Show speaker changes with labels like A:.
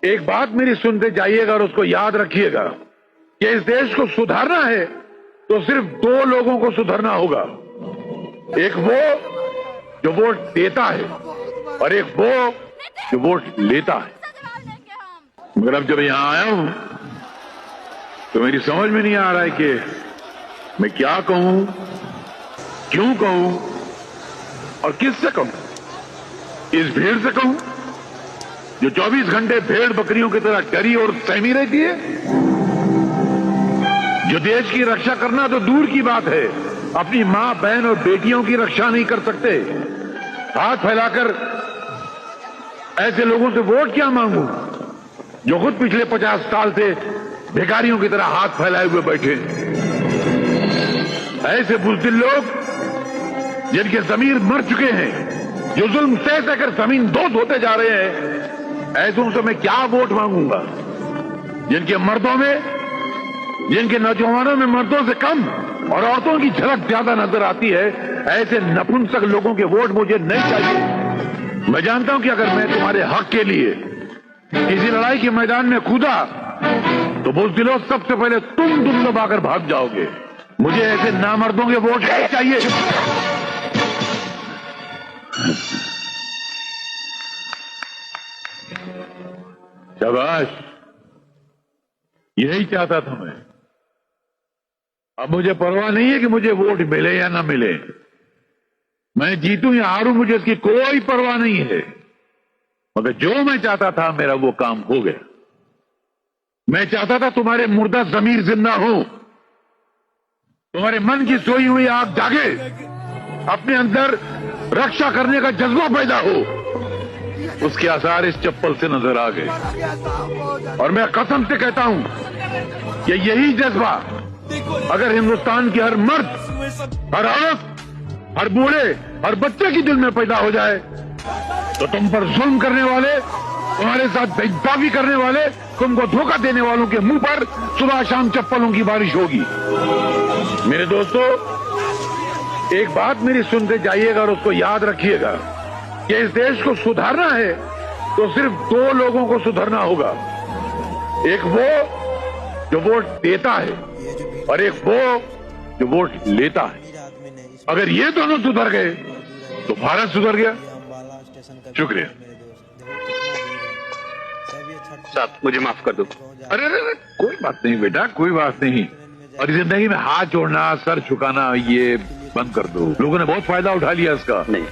A: एक बात मेरी सुनते जाइएगा और उसको याद रखिएगा कि इस देश को सुधारना है तो सिर्फ दो लोगों को सुधरना होगा। एक वो जो वोट देता है और एक वो जो वोट लेता है। मगर अब जब यहां आया हूं तो मेरी समझ में नहीं आ रहा है कि मैं क्या कहूं, क्यों कहूं और किससे कहूं। इस भीड़ से कहूं जो 24 घंटे भेड़ बकरियों की तरह डरी और सहमी रहती है, जो देश की रक्षा करना तो दूर की बात है, अपनी मां बहन और बेटियों की रक्षा नहीं कर सकते। हाथ फैलाकर ऐसे लोगों से वोट क्या मांगूं जो खुद पिछले 50 साल से भिखारियों की तरह हाथ फैलाए हुए बैठे। ऐसे बुज़दिल लोग जिनके जमीर मर चुके हैं, जो जुल्म सह सहकर जमीन दोस्त होते जा रहे हैं, ऐसों से मैं क्या वोट मांगूंगा। जिनके मर्दों में, जिनके नौजवानों में मर्दों से कम और औरतों की झलक ज्यादा नजर आती है, ऐसे नपुंसक लोगों के वोट मुझे नहीं चाहिए। मैं जानता हूं कि अगर मैं तुम्हारे हक के लिए किसी लड़ाई के मैदान में कूदा तो बुज़दिलों सबसे पहले तुम दुम दबाकर भाग जाओगे। मुझे ऐसे नामर्दों के वोट नहीं चाहिए। शाबाश, यही चाहता था मैं। अब मुझे परवाह नहीं है कि मुझे वोट मिले या ना मिले, मैं जीतूं या हारूं, मुझे इसकी कोई परवाह नहीं है। मगर जो मैं चाहता था मेरा वो काम हो गया। मैं चाहता था तुम्हारे मुर्दा जमीर जिंदा हो, तुम्हारे मन की सोई हुई आग जागे, अपने अंदर रक्षा करने का जज्बा पैदा हो। उसके आसार इस चप्पल से नजर आ गए और मैं कसम से कहता हूं कि यही जज्बा अगर हिंदुस्तान के हर मर्द, हर औरत, हर बूढ़े, हर बच्चे की दिल में पैदा हो जाए तो तुम पर जुल्म करने वाले, तुम्हारे साथ बेइंसाफी करने वाले, तुमको धोखा देने वालों के मुंह पर सुबह शाम चप्पलों की बारिश होगी। मेरे दोस्तों, एक बात मेरी सुनते जाइएगा और उसको याद रखिएगा कि इस देश को सुधारना है तो सिर्फ दो लोगों को सुधरना होगा। एक वो जो वोट देता है और एक वो जो वोट लेता है। अगर ये दोनों सुधर गए तो भारत सुधर गया। शुक्रिया
B: साहब, मुझे माफ कर दो।
A: अरे अरे कोई बात नहीं बेटा, कोई बात नहीं। और इस जिंदगी में हाथ जोड़ना, सर झुकाना, ये बंद कर दो। लोगों ने बहुत फायदा उठा लिया इसका।
B: नहीं।